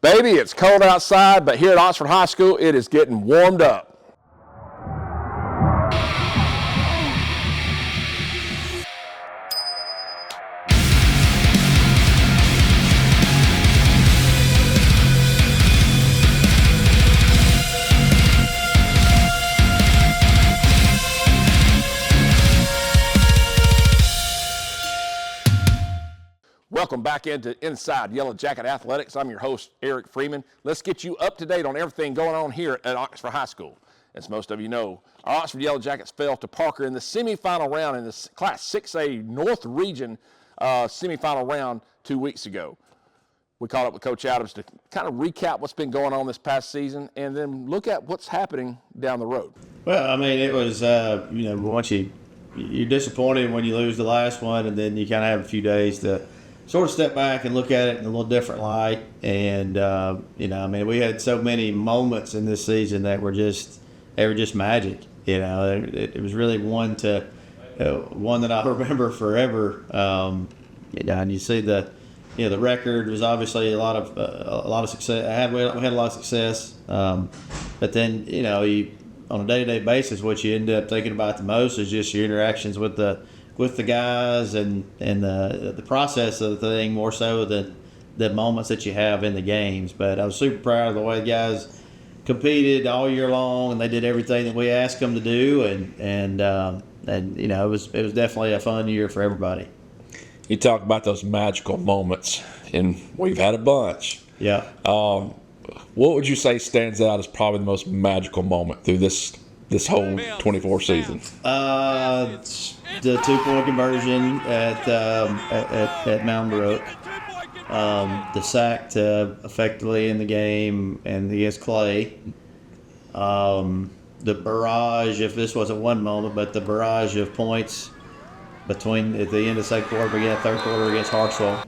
Baby, it's cold outside, but here at Oxford High School, it is getting warmed up. Welcome back into Inside Yellow Jacket Athletics. I'm your host, Eric Freeman. Let's get you up to date on everything going on here at Oxford High School. As most of you know, our Oxford Yellow Jackets fell to Parker in the semifinal round in the Class 6A North Region semifinal round 2 weeks ago. We caught up with Coach Adams to kind of recap what's been going on this past season and then look at what's happening down the road. Well, I mean, it was, once you're disappointed when you lose the last one, and then you kind of have a few days to sort of step back and look at it in a little different light. And, we had so many moments in this season that were just magic. It was really one that I remember forever. And you see the record was obviously a lot of success. We had a lot of success. But then, on a day-to-day basis, what you end up thinking about the most is just your interactions with the guys and the process of the thing more so than the moments that you have in the games. But I was super proud of the way the guys competed all year long, and they did everything that we asked them to do, and it was definitely a fun year for everybody. You talk about those magical moments, and we've had a bunch. Yeah. What would you say stands out as probably the most magical moment through this whole 24 season? The 2-point conversion at Mountain Brook, the sack to effectively in the game and against Clay, the barrage, if this wasn't one moment, but the barrage of points at the end of the second quarter, beginning of third quarter against Hartsville.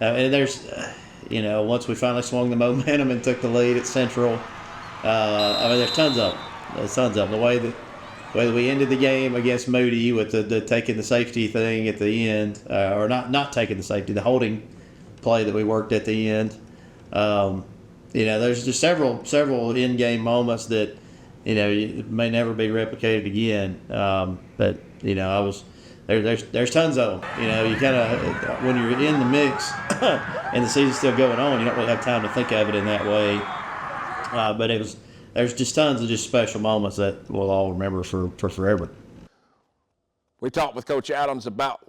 And there's, once we finally swung the momentum and took the lead at Central, there's tons of them. The way that we ended the game against Moody with the taking the safety thing at the end, or not taking the safety, the holding play that we worked at the end. There's just several in-game moments that may never be replicated again. But I was there's tons of them. You kind of when you're in the mix and the season's still going on, you don't really have time to think of it in that way. But there's just tons of just special moments that we'll all remember for forever. We talked with Coach Adams about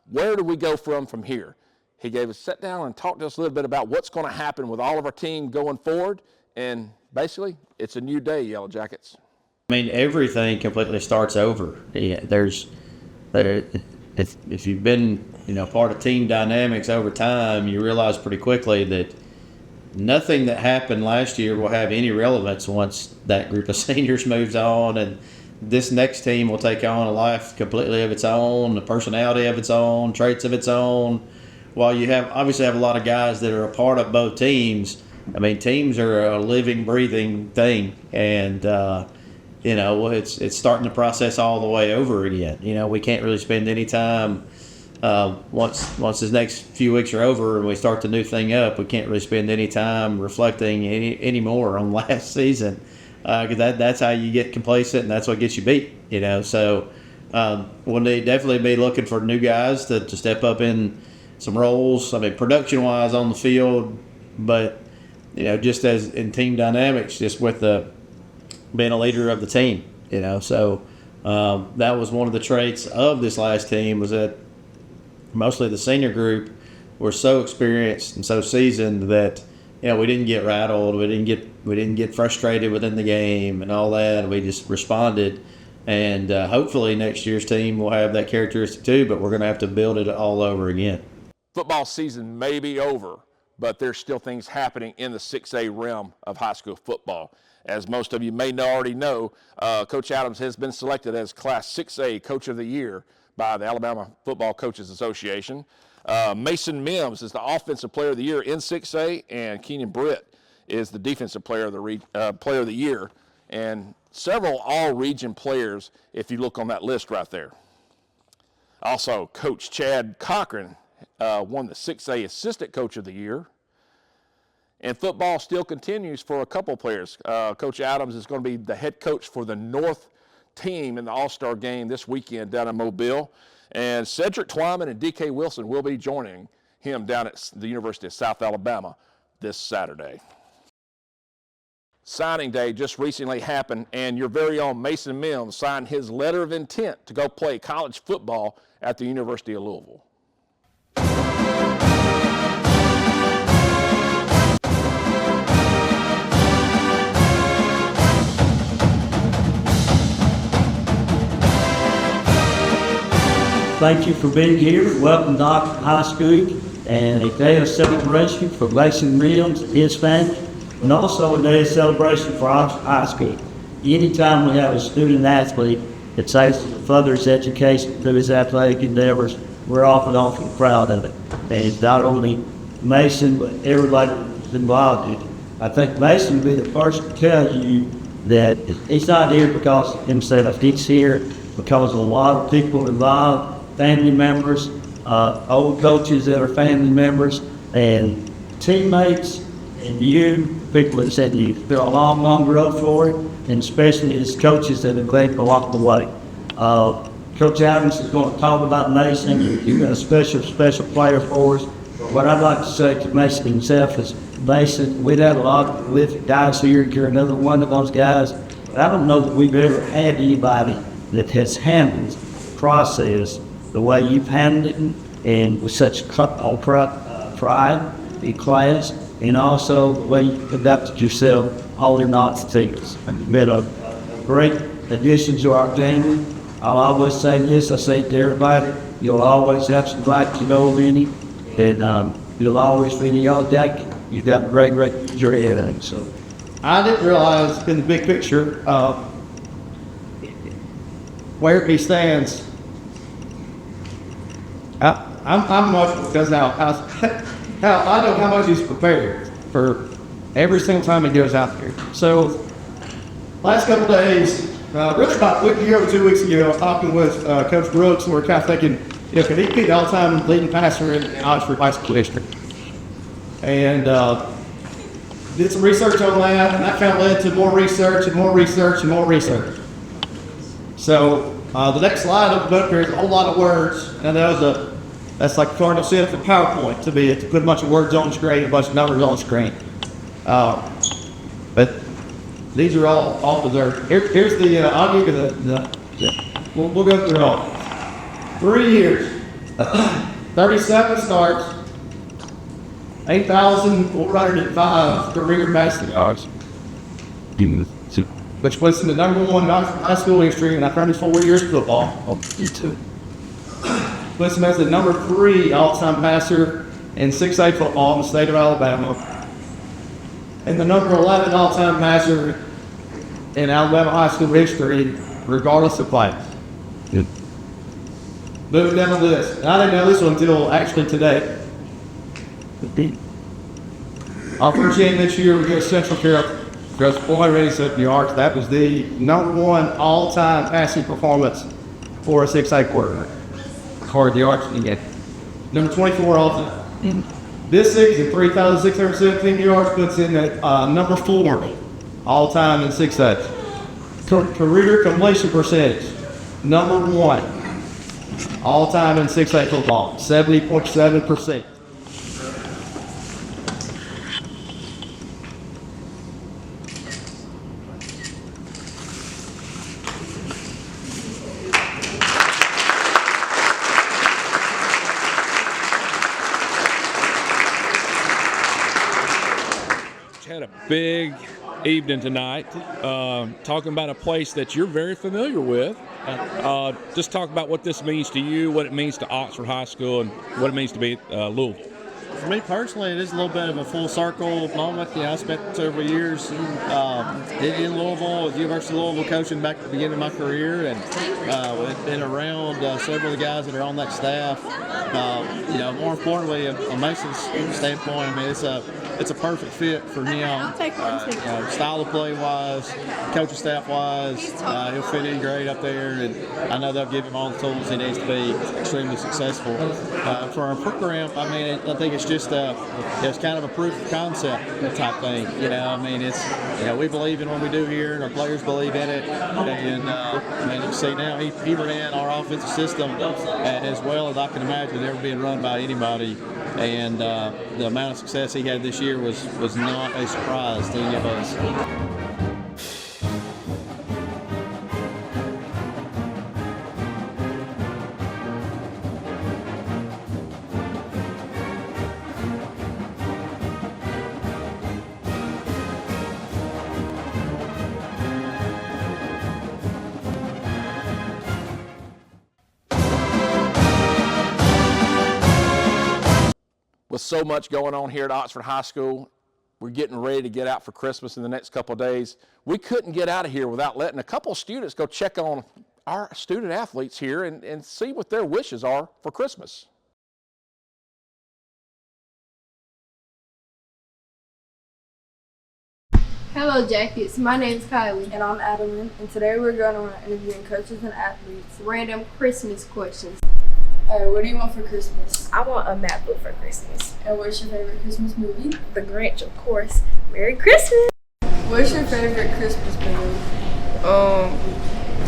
where do we go from here. He gave us sit down and talked to us a little bit about what's going to happen with all of our team going forward. And basically, it's a new day, Yellow Jackets. I mean, everything completely starts over. Yeah, if you've been part of team dynamics over time, you realize pretty quickly that nothing that happened last year will have any relevance once that group of seniors moves on, and this next team will take on a life completely of its own, a personality of its own, traits of its own. While you obviously have a lot of guys that are a part of both teams, I mean, teams are a living, breathing thing, and it's starting the process all the way over again. We can't really spend any time. Once this next few weeks are over and we start the new thing up, we can't really spend any time reflecting any more on last season, because that's how you get complacent and that's what gets you beat. So we'll definitely be looking for new guys to step up in some roles. I mean, production-wise on the field, but just as in team dynamics, just with being a leader of the team. So that was one of the traits of this last team, was that mostly the senior group were so experienced and so seasoned that we didn't get rattled, we didn't get frustrated within the game and all that. We just responded, and hopefully next year's team will have that characteristic too. But we're going to have to build it all over again. Football season may be over, but there's still things happening in the 6A realm of high school football. As most of you may already know, Coach Adams has been selected as Class 6A Coach of the Year by the Alabama Football Coaches Association. Mason Mims is the Offensive Player of the Year in 6A, and Keenan Britt is the Defensive Player of the Year, and several all-region players if you look on that list right there. Also, Coach Chad Cochran won the 6A Assistant Coach of the Year. And football still continues for a couple players. Coach Adams is going to be the head coach for the North team in the All-Star game this weekend down in Mobile. And Cedric Twyman and D.K. Wilson will be joining him down at the University of South Alabama this Saturday. Signing day just recently happened, and your very own Mason Mims signed his letter of intent to go play college football at the University of Louisville. Thank you for being here. Welcome to Oxford High School, and a day of celebration for Mason Mims and his family, and also a day of celebration for Oxford High School. Anytime we have a student athlete that says to further his education through his athletic endeavors, we're often proud of it. And it's not only Mason, but everybody that's involved in it. I think Mason will be the first to tell you that he's not here because of himself. He's here because of a lot of people involved, family members, old coaches that are family members, and teammates, and you, people that said you feel a long road for it, and especially as coaches that have led along the way. Coach Adams is going to talk about Mason. You've got a special player for us. What I'd like to say to Mason himself is, Mason, we've had a lot of prolific guys here. You're another one of those guys. But I don't know that we've ever had anybody that has handled the process the way you've handled it, and with such pride in class, and also the way you conducted yourself holding on to teams. You've been a great addition to our team. I'll always say this, I say it to everybody, you'll always have some black to know Lenny, and you'll always be in the Yellow Jacket. You've got a great future ahead of you. So I didn't realize in the big picture where he stands. I'm emotional because now I know how much he's prepared for every single time he goes out there. So last couple of days, really about a week ago, 2 weeks ago, I was talking with Coach Brooks, and we're kind of thinking, can he be the all-time leading passer in Oxford High School history? And did some research on that, and that kind of led to more research and more research and more research. So the next slide up there is a whole lot of words, and that's like Cardinal said for PowerPoint to put a bunch of words on the screen, a bunch of numbers on the screen. But these are all deserved. Here's the I'll give you we'll go through it all. 3 years, 37 starts, 8,405 career passing yards, which puts him the #1 in Oxford High School history in 34 years of football. Puts him as the #3 all-time passer in 6A football in the state of Alabama, and the #11 all-time passer in Alabama high school history, regardless of class. Moving down the list. And I didn't know this one until actually today. Our first game this year, we go Central Carolina, goes 487 yards. That was the #1 all-time passing performance for a 6A quarterback. Hard yards again. #24 all-time. This season, 3,617 yards puts in at #4 all-time in 6A. Career completion percentage, #1 all-time in 6A football, 70.7%. Had a big evening tonight, talking about a place that you're very familiar with. Just talk about what this means to you, what it means to Oxford High School, and what it means to be Louisville. For me personally, it is a little bit of a full circle moment. I spent several years in Louisville, at the University of Louisville, coaching back at the beginning of my career, and we've been around several of the guys that are on that staff. More importantly, on Mason's standpoint, I mean, it's a perfect fit for him. Style of play wise, coaching staff wise, he'll fit in great up there, and I know they'll give him all the tools he needs to be extremely successful. For our program, I mean, I think it's just it's kind of a proof of concept type thing. I mean, it's we believe in what we do here, and our players believe in it. And I mean, you see now he ran our offensive system as well as I can imagine ever being run by anybody. And the amount of success he had this year was not a surprise to any of us. With so much going on here at Oxford High School, we're getting ready to get out for Christmas in the next couple of days. We couldn't get out of here without letting a couple of students go check on our student athletes here and see what their wishes are for Christmas. Hello Jackets, my name is Kylie. And I'm Adeline, and today we're going around interviewing coaches and athletes. Random Christmas questions. What do you want for Christmas? I want a map book for Christmas. And what's your favorite Christmas movie? The Grinch, of course. Merry Christmas! What's your favorite Christmas memory?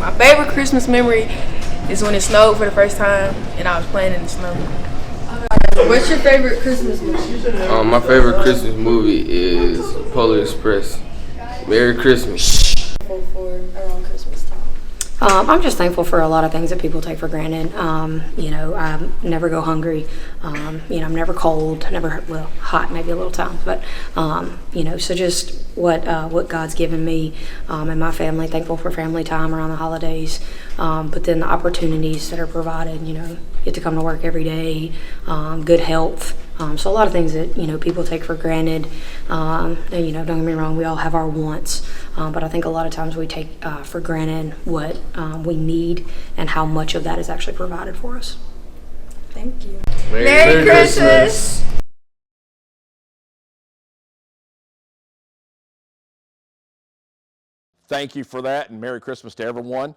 My favorite Christmas memory is when it snowed for the first time and I was playing in the snow. What's your favorite Christmas movie? My favorite Christmas movie is Polar Express. Merry Christmas. For around Christmas time. I'm just thankful for a lot of things that people take for granted. I never go hungry. I'm never cold, hot maybe a little time, but so just what God's given me and my family. Thankful for family time around the holidays, but then the opportunities that are provided. Get to come to work every day, good health. So a lot of things that people take for granted. Don't get me wrong, we all have our wants, but I think a lot of times we take for granted what we need and how much of that is actually provided for us. Thank you. Merry Christmas! Thank you for that, and Merry Christmas to everyone.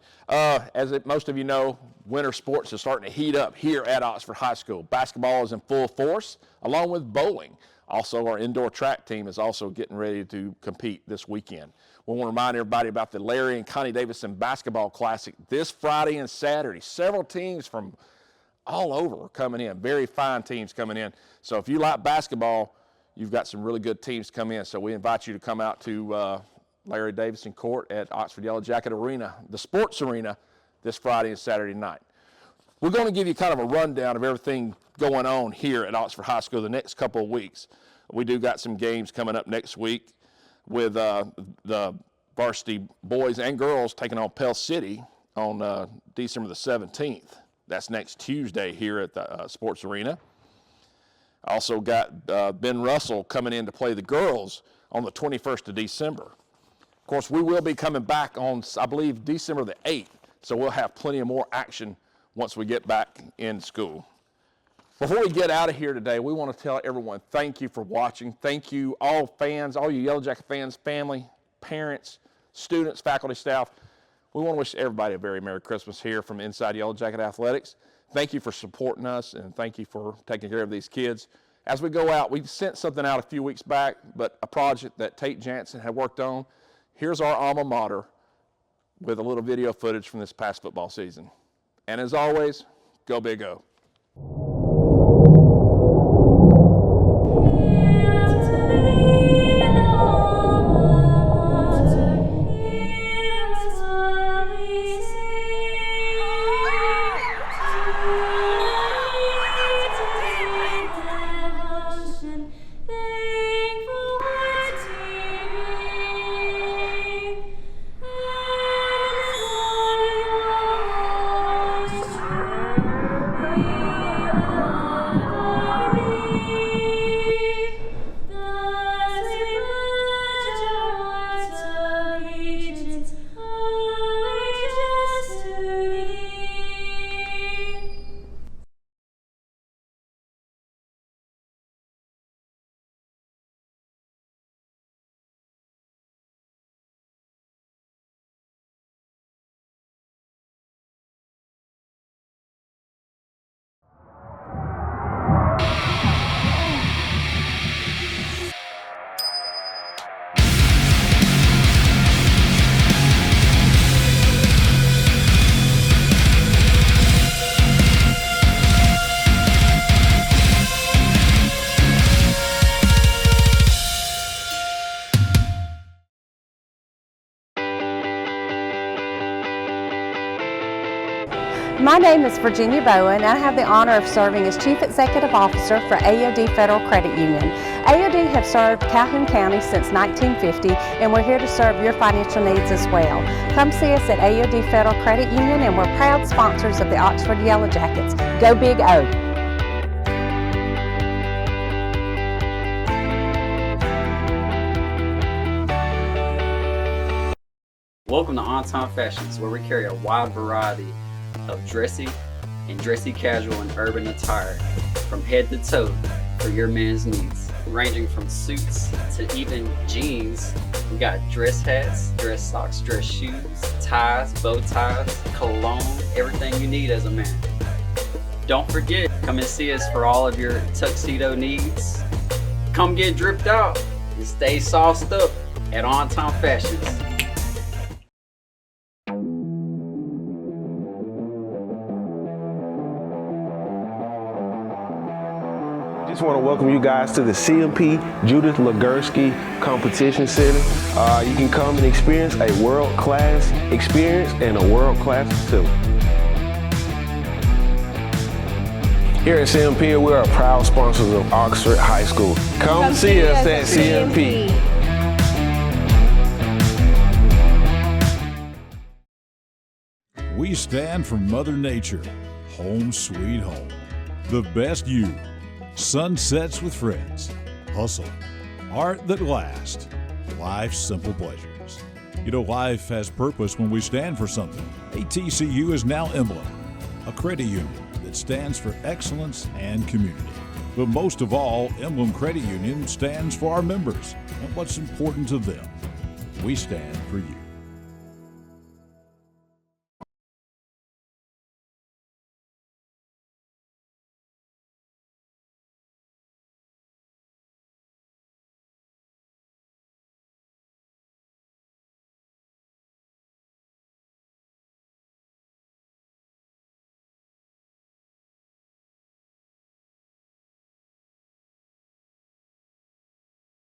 Most of you know, winter sports are starting to heat up here at Oxford High School. Basketball is in full force, along with bowling. Also, our indoor track team is also getting ready to compete this weekend. We want to remind everybody about the Larry and Connie Davidson Basketball Classic this Friday and Saturday. Several teams from all over are coming in, very fine teams coming in. So if you like basketball, you've got some really good teams come in. So we invite you to come out to Larry Davidson Court at Oxford Yellow Jacket Arena, the sports arena, this Friday and Saturday night. We're going to give you kind of a rundown of everything going on here at Oxford High School the next couple of weeks. We do got some games coming up next week with the varsity boys and girls taking on Pell City on December the 17th. That's next Tuesday here at the sports arena. Also got Ben Russell coming in to play the girls on the 21st of December. Of course, we will be coming back on, I believe, December the 8th, so we'll have plenty of more action once we get back in school. Before we get out of here today, we want to tell everyone thank you for watching. Thank you, all fans, all you Yellow Jacket fans, family, parents, students, faculty, staff. We want to wish everybody a very Merry Christmas here from Inside Yellow Jacket Athletics. Thank you for supporting us, and thank you for taking care of these kids. As we go out, we sent something out a few weeks back, but a project that Tate Jansen had worked on. Here's our alma mater with a little video footage from this past football season. And as always, go Big O. My name is Virginia Bowen, and I have the honor of serving as Chief Executive Officer for AOD Federal Credit Union. AOD have served Calhoun County since 1950, and we're here to serve your financial needs as well. Come see us at AOD Federal Credit Union, and we're proud sponsors of the Oxford Yellow Jackets. Go Big O! Welcome to On Time Fashions, where we carry a wide variety of dressy and dressy casual and urban attire from head to toe for your man's needs. Ranging from suits to even jeans, we got dress hats, dress socks, dress shoes, ties, bow ties, cologne, everything you need as a man. Don't forget, come and see us for all of your tuxedo needs. Come get dripped out and stay sauced up at On Time Fashions. I just want to welcome you guys to the CMP Judith Legursky Competition Center. You can come and experience a world-class experience and a world-class facility. Here at CMP, we are proud sponsors of Oxford High School. Come see us at CMP. We stand for Mother Nature, home sweet home, the best you. Sunsets with friends, hustle, art that lasts, life's simple pleasures. You know, life has purpose when we stand for something. ATCU is now Emblem, a credit union that stands for excellence and community. But most of all, Emblem Credit Union stands for our members and what's important to them. We stand for you.